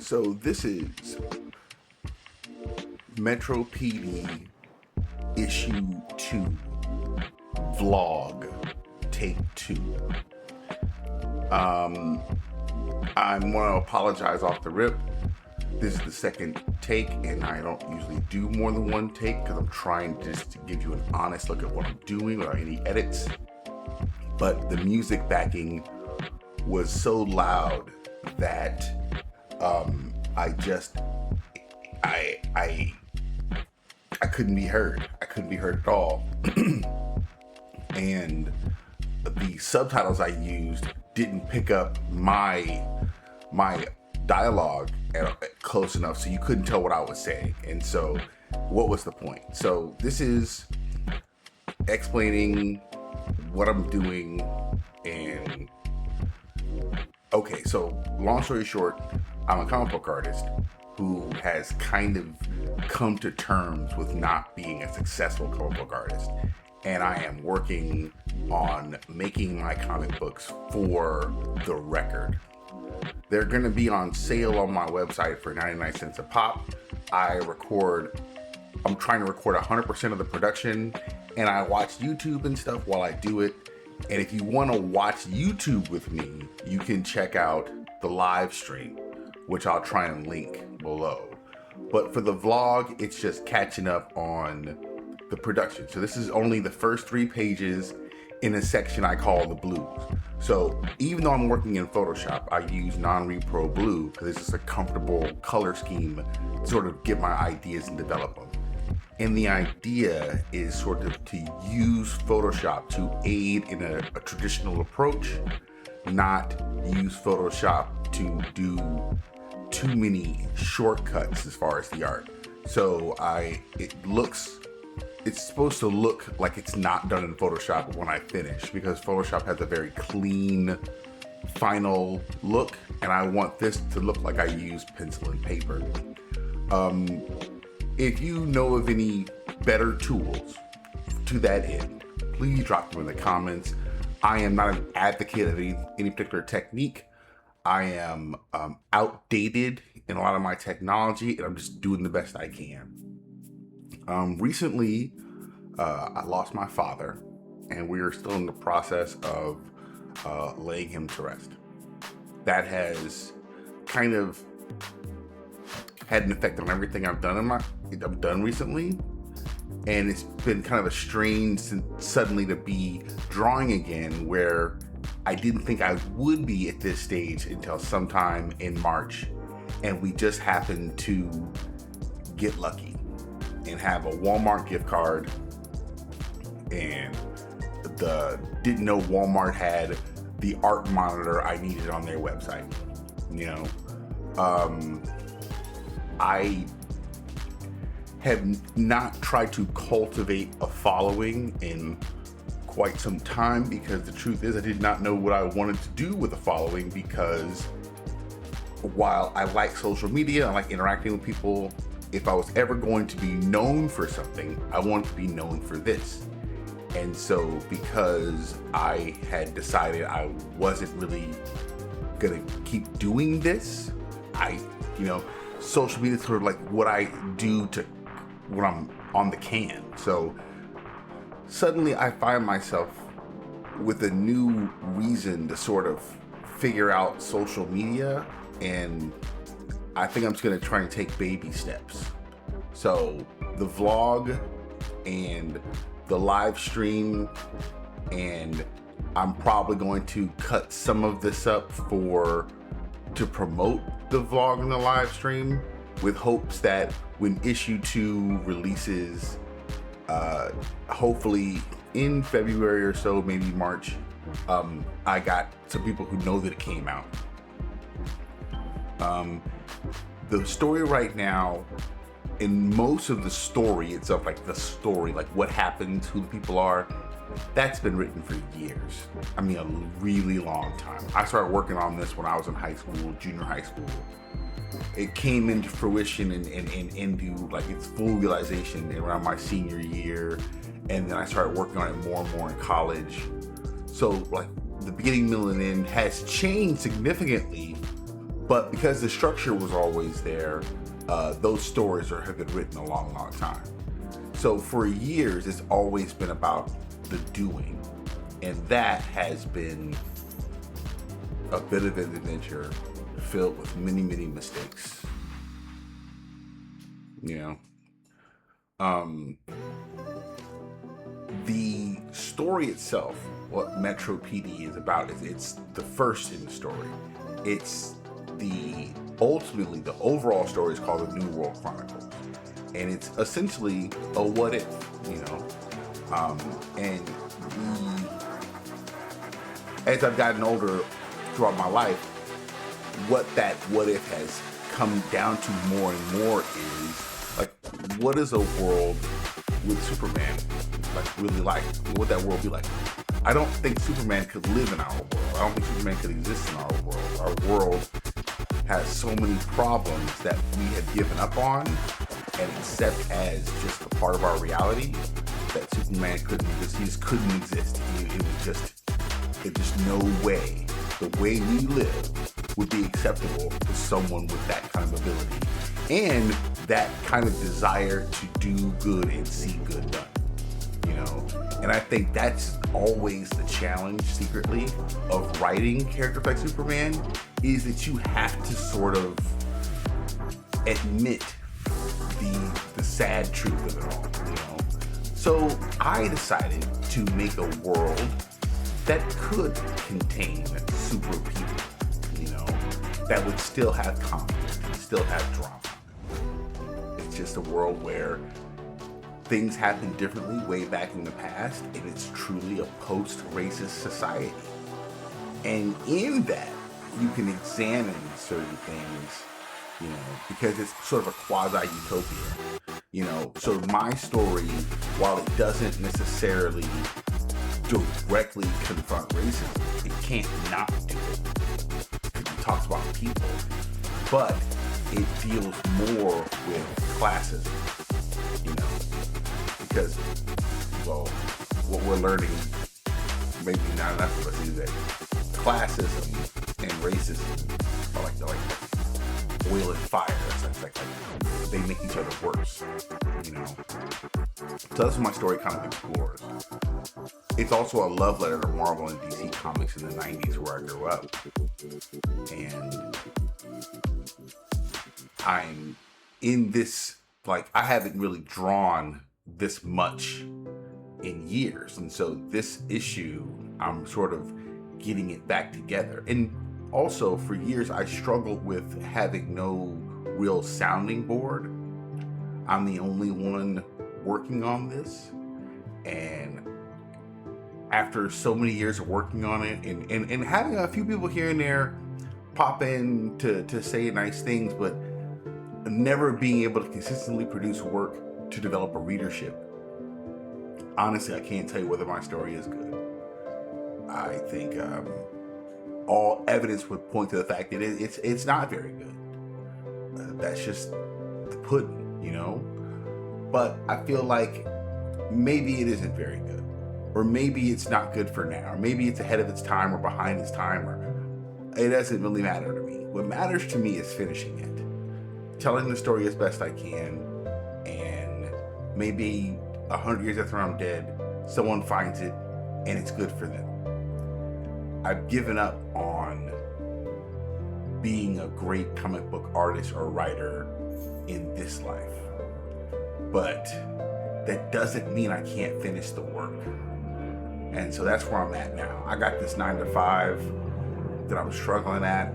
So this is Metro PD issue 2 vlog take 2. I want to apologize off the rip. This is the second take, and I don't usually do more than one take because I'm trying just to give you an honest look at what I'm doing without any edits. But the music backing was so loud that I couldn't be heard. I couldn't be heard at all. And the subtitles I used didn't pick up my dialogue close enough, so you couldn't tell what I was saying. And so what was the point? So this is explaining what I'm doing. And okay, so long story short, I'm a comic book artist who has kind of come to terms with not being a successful comic book artist. And I am working on making my comic books for the record. They're gonna be on sale on my website for 99 cents a pop. I'm trying to record 100% of the production, and I watch YouTube and stuff while I do it. And if you wanna watch YouTube with me, you can check out the live stream, which I'll try and link below. But for the vlog, it's just catching up on the production. So this is only the first 3 pages in a section I call the blues. So even though I'm working in Photoshop, I use non-repro blue because it's just a comfortable color scheme to sort of get my ideas and develop them. And the idea is sort of to use Photoshop to aid in a traditional approach, not use Photoshop to do too many shortcuts as far as the art. So it's supposed to look like it's not done in Photoshop when I finish, because Photoshop has a very clean final look, and I want this to look like I used pencil and paper. If you know of any better tools to that end, please drop them in the comments. I am not an advocate of any particular technique. I am outdated in a lot of my technology, and I'm just doing the best I can. Recently, I lost my father, and we are still in the process of laying him to rest. That has kind of had an effect on everything I've done recently, and it's been kind of a strange suddenly to be drawing again, where I didn't think I would be at this stage until sometime in March, and we just happened to get lucky and have a Walmart gift card, and didn't know Walmart had the art monitor I needed on their website. I have not tried to cultivate a following in quite some time, because the truth is I did not know what I wanted to do with a following, because while I like social media, I like interacting with people, if I was ever going to be known for something, I wanted to be known for this. And so because I had decided I wasn't really gonna keep doing this, social media is sort of like what I do when I'm on the can. So suddenly I find myself with a new reason to sort of figure out social media, and I think I'm just gonna try and take baby steps. So the vlog and the live stream, and I'm probably going to cut some of this up to promote the vlog and the live stream, with hopes that when issue 2 releases, hopefully in February or so, maybe March, I got some people who know that it came out. The story right now, in most of the story itself, like what happens, who the people are, that's been written for years. I mean, a really long time. I started working on this when I was in high school, junior high school. It came into fruition and into like its full realization around my senior year, and then I started working on it more and more in college. So like the beginning, middle, and end has changed significantly, But because the structure was always there, those stories have been written a long, long time. So for years, it's always been about the doing. And that has been a bit of an adventure filled with many, many mistakes. You know? The story itself, what Metro PD is about, is it's the first in the story. It's ultimately the overall story is called The New World Chronicles, and it's essentially a what if, and as I've gotten older throughout my life, what that what if has come down to more and more is like, what is a world with Superman really like? What would that world be like? I don't think Superman could live in our world. I don't think Superman could exist in our world. Our world has so many problems that we have given up on and accept as just a part of our reality that Superman just couldn't exist. It just no way the way we live would be acceptable to someone with that kind of ability and that kind of desire to do good and see good done. And I think that's always the challenge secretly of writing characters like Superman, is that you have to sort of admit the sad truth of it all, So I decided to make a world that could contain super people, that would still have conflict and still have drama. It's just a world where things happen differently way back in the past, and it's truly a post-racist society. And in that, you can examine certain things, because it's sort of a quasi-utopia. So my story, while it doesn't necessarily directly confront racism, it can't not do it, because it talks about people, but it deals more with classism, because, well, what we're learning, maybe not enough of us, is that classism and racism are like oil and fire. It's like they make each other worse, So that's what my story kind of explores. It's also a love letter to Marvel and DC Comics in the 90s where I grew up. And I'm in this, I haven't really drawn this much in years, and so this issue I'm sort of getting it back together. And also for years I struggled with having no real sounding board. I'm the only one working on this, and after so many years of working on it and having a few people here and there pop in to say nice things, but never being able to consistently produce work to develop a readership, honestly, I can't tell you whether my story is good. I think all evidence would point to the fact that it's not very good. That's just the pudding, But I feel like maybe it isn't very good, or maybe it's not good for now, or maybe it's ahead of its time or behind its time, or it doesn't really matter to me. What matters to me is finishing it, telling the story as best I can, and maybe 100 years after I'm dead, someone finds it and it's good for them. I've given up on being a great comic book artist or writer in this life, but that doesn't mean I can't finish the work. And so that's where I'm at now. I got this 9-to-5 that I'm struggling at.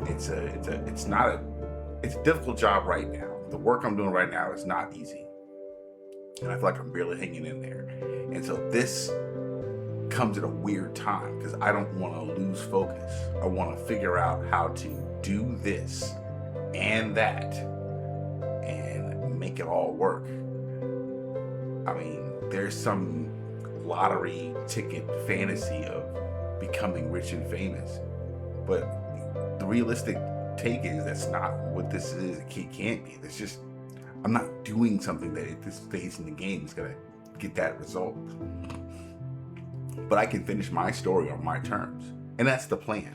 It's a difficult job right now. The work I'm doing right now is not easy, and I feel like I'm barely hanging in there. And so this comes at a weird time because I don't want to lose focus. I want to figure out how to do this and that and make it all work. I mean, there's some lottery ticket fantasy of becoming rich and famous, but the realistic take is that's not what this is. It can't be. It's just, I'm not doing something that at this phase in the game is gonna get that result. But I can finish my story on my terms, and that's the plan.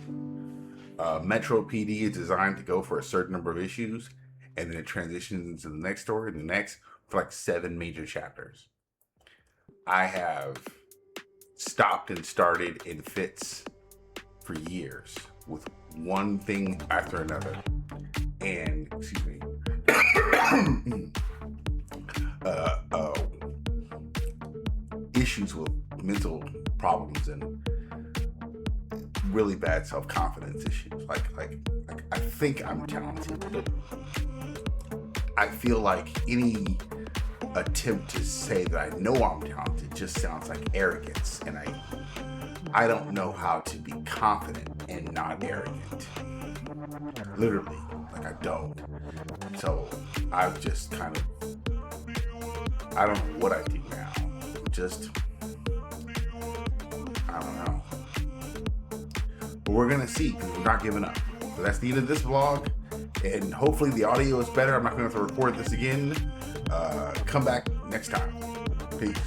Metro PD is designed to go for a certain number of issues, and then it transitions into the next story and the next for like 7 major chapters. I have stopped and started in fits for years with one thing after another. And, excuse me, issues with mental problems and really bad self-confidence issues. Like I think I'm talented, but I feel like any attempt to say that I know I'm talented just sounds like arrogance, and I don't know how to be confident and not arrogant. Literally, like I don't. So I've just kind of, I don't know what I do now. Just, I don't know. But we're gonna see, because we're not giving up. So that's the end of this vlog, and hopefully the audio is better. I'm not gonna have to record this again. Come back next time. Peace.